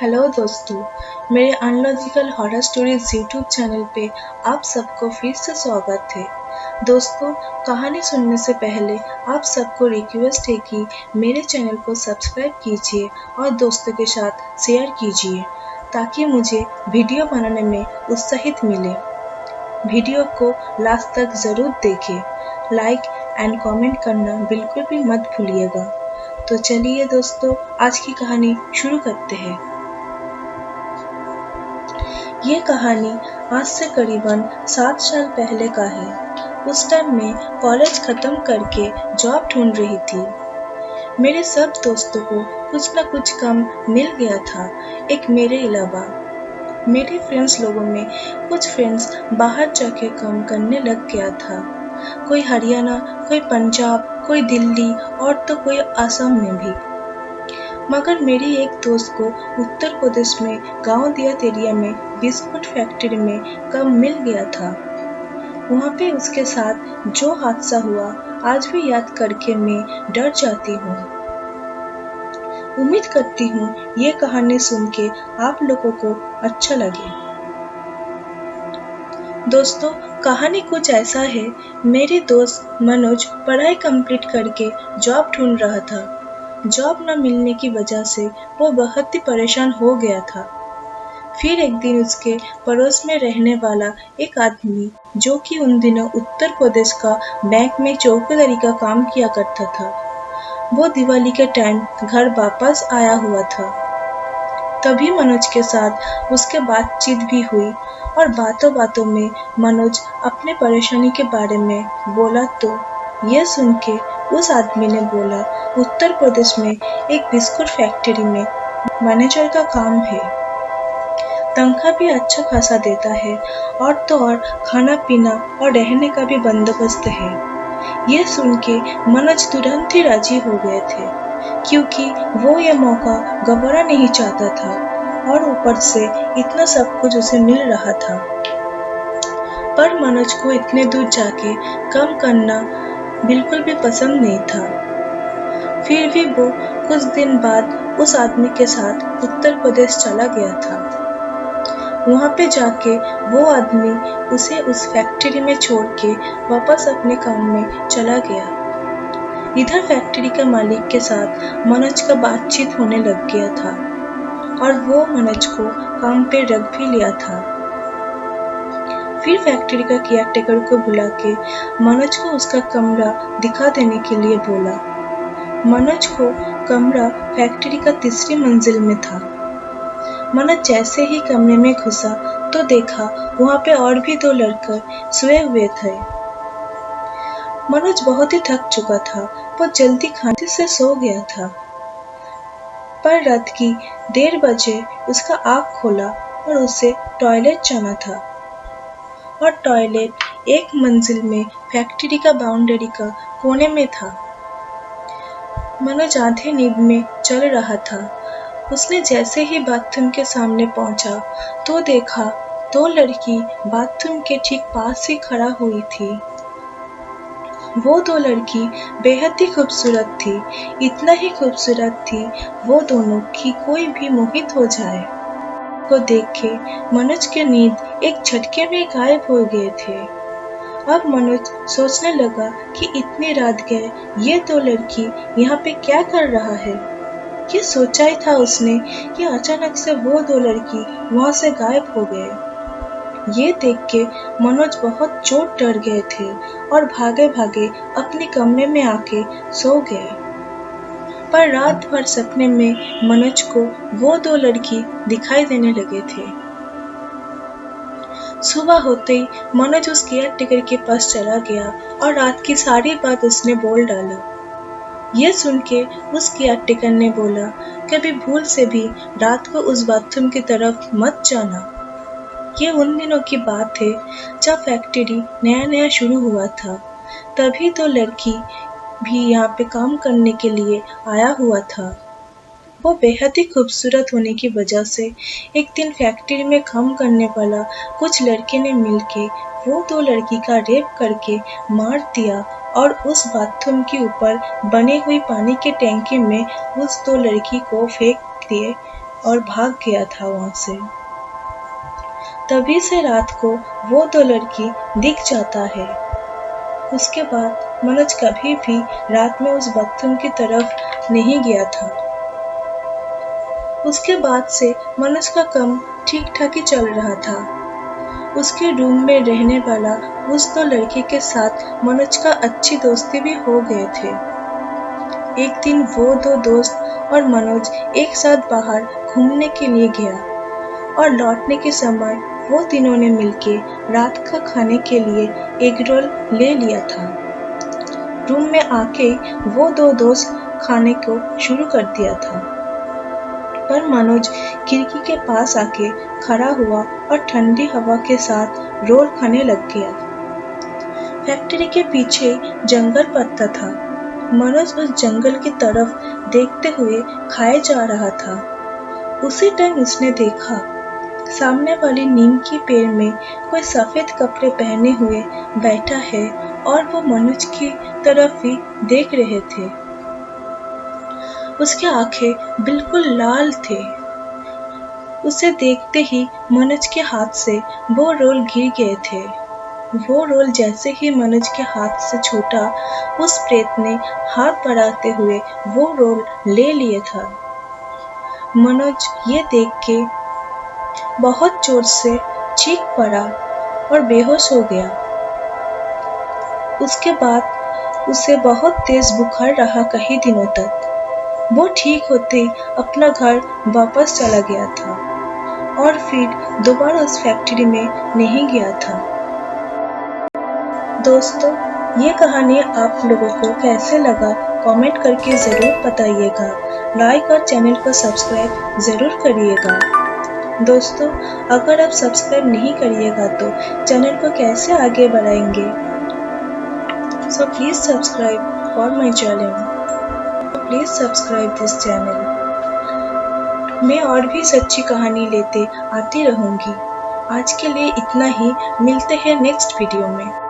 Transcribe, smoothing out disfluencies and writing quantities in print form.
Hello दोस्तों, मेरे analogical horror stories YouTube channel पे आप सबको फिर से स्वागत है। दोस्तों, कहानी सुनने से पहले आप सबको रिक्वेस्ट है कि मेरे चैनल को सब्सक्राइब कीजिए और दोस्तों के साथ शेयर कीजिए ताकि मुझे वीडियो बनाने में उत्साहित मिले। वीडियो को लास्ट तक ज़रूर देखें, लाइक एंड कमेंट करना बिल्कुल भी मत भूलिएगा। तो चलिए दोस्तों, आज की कहानी शुरू करते हैं। ये कहानी आज से करीबन 7 साल पहले का है। उस टाइम मैं कॉलेज खत्म करके जॉब ढूंढ रही थी। मेरे सब दोस्तों को कुछ न कुछ काम मिल गया था, एक मेरे अलावा। मेरे फ्रेंड्स लोगों में कुछ फ्रेंड्स बाहर जाके काम करने लग गया था। कोई हरियाणा, कोई पंजाब, कोई दिल्ली और तो कोई असम में भी। मगर मेरी एक दोस्त को उत्तर प्रदेश में गांव दियात एरिया में बिस्कुट फैक्ट्री में काम मिल गया था। वहाँ पे उसके साथ जो हादसा हुआ आज भी याद करके मैं डर जाती हूँ। उम्मीद करती हूँ ये कहानी सुन के आप लोगों को अच्छा लगे। दोस्तों, कहानी कुछ ऐसा है। मेरे दोस्त मनोज पढ़ाई कंप्लीट करके जॉब ढूंढ रहा था। जॉब न मिलने की वजह से वो बहुत ही परेशान हो गया था। फिर एक दिन उसके पड़ोस में रहने वाला एक आदमी, जो कि उन दिनों उत्तर प्रदेश का बैंक में चौकीदारी का काम किया करता था, वो दिवाली के टाइम घर वापस आया हुआ था। तभी मनोज के साथ उसके बातचीत भी हुई और बातों बातों में मनोज अपने परेशानी के बारे में बोला तो ये सुन के उस आदमी ने बोला, उत्तर प्रदेश में एक बिस्कुट फैक्ट्री में मैनेजर का काम है। तनख्वाह भी अच्छा खासा देता है और तो और खाना पीना और रहने का भी बंदोबस्त है। ये सुन के मनोज तुरंत ही राजी हो गए थे, क्योंकि वो ये मौका गंवाना नहीं चाहता था और ऊपर से इतना सब कुछ उसे मिल रहा था। पर मनोज को इतने दूर जाके काम करना बिल्कुल भी पसंद नहीं था। फिर भी वो कुछ दिन बाद उस आदमी के साथ उत्तर प्रदेश चला गया था। वहाँ पे जाके वो आदमी उसे उस फैक्ट्री में छोड़ के वापस अपने काम में चला गया। इधर फैक्ट्री के मालिक के साथ मनोज का बातचीत होने लग गया था और वो मनोज को काम पे रख भी लिया था। फिर फैक्ट्री का केयरटेकर को बुला के मनोज को उसका कमरा दिखा देने के लिए बोला। मनोज को कमरा फैक्ट्री का 3री मंजिल में था। मनोज जैसे ही कमरे में घुसा तो देखा वहाँ पे और भी 2 लड़के सोए हुए थे। मनोज बहुत ही थक चुका था, वो जल्दी खाने से सो गया था। पर रात की 1:30 बजे उसका आँख खोला और उसे टॉयलेट जाना था और टॉयलेट 1 मंजिल में फैक्ट्री का बाउंड्री का कोने में था। मनोज आधे नींद में चल रहा था। उसने जैसे ही बाथरूम के सामने पहुंचा तो देखा 2 लड़की बाथरूम के ठीक पास ही खड़ा हुई थी। वो 2 लड़की बेहद ही खूबसूरत थी, इतना ही खूबसूरत थी वो दोनों कि कोई भी मोहित हो जाए। को देख के मनोज के नींद एक झटके में गायब हो गए थे। अब मनोज सोचने लगा कि इतनी रात गए ये 2 लड़की यहाँ पे क्या कर रहा है। ये सोचा ही था उसने कि अचानक से वो 2 लड़की वहाँ से गायब हो गए। ये देख के मनोज बहुत चोट डर गए थे और भागे भागे अपने कमरे में आके सो गए। पर रात भर सपने में मनोज को वो 2 लड़की दिखाई देने लगे थे। सुबह होते ही मनोज उस केयरटेकर के पास चला गया और रात की सारी बात उसने बोल डाला। ये सुन के उस केयरटेकर ने बोला, कभी भूल से भी रात को उस बाथरूम की तरफ मत जाना। ये उन दिनों की बात है जब फैक्ट्री नया नया शुरू हुआ था। तभी 2 लड़की भी यहाँ पे काम करने के लिए आया हुआ था। वो बेहद ही खूबसूरत होने की वजह से एक दिन फैक्ट्री में काम करने वाला कुछ लड़के ने मिलके वो 2 लड़की का रेप करके मार दिया और उस बाथरूम के ऊपर बनी हुई पानी की टैंकी में उस 2 लड़की को फेंक दिए और भाग गया था वहां से। तभी से रात को वो दो लड़की दिख जाता है। उसके बाद मनोज कभी भी रात में उस बाथरूम की तरफ नहीं गया था। उसके बाद से मनोज का काम ठीक ठाक ही चल रहा था। उसके रूम में रहने वाला उस दो लड़की के साथ मनोज का अच्छी दोस्ती भी हो गए थे। एक दिन वो दो दोस्त और मनोज एक साथ बाहर घूमने के लिए गया और लौटने के समय वो तीनों ने मिलके रात का खाने के लिए एग रोल ले लिया था। रूम में आके वो दो दोस्त खाने को शुरू कर दिया था, पर मनोज खिड़की के पास आके खड़ा हुआ और ठंडी हवा के साथ रोल खाने लग गया। फैक्ट्री के पीछे जंगल पड़ता था। मनोज उस जंगल की तरफ देखते हुए खाए जा रहा था। उसी टाइम उसने देखा सामने वाली नीम की पेड़ में कोई सफेद कपड़े पहने हुए बैठा है और वो मनोज की तरफ ही देख रहे थे। उसकी आंखें बिल्कुल लाल थे। उसे देखते ही मनोज के हाथ से वो रोल गिर गए थे। वो रोल जैसे ही मनोज के हाथ से छूटा, उस प्रेत ने हाथ बढ़ाते हुए वो रोल ले लिया था। मनोज ये देख के बहुत जोर से चीख पड़ा और बेहोश हो गया। उसके बाद उसे बहुत तेज बुखार रहा कई दिनों तक। वो ठीक होते अपना घर वापस चला गया था और फिर दोबारा उस फैक्ट्री में नहीं गया था। दोस्तों, ये कहानी आप लोगों को कैसे लगा कमेंट करके ज़रूर बताइएगा। लाइक और चैनल को सब्सक्राइब ज़रूर करिएगा। दोस्तों, अगर आप सब्सक्राइब नहीं करिएगा तो चैनल को कैसे आगे बढ़ाएंगे? So please subscribe for my channel. Please subscribe this channel. मैं और भी सच्ची कहानी लेते आती रहूँगी। आज के लिए इतना ही। मिलते हैं नेक्स्ट वीडियो में।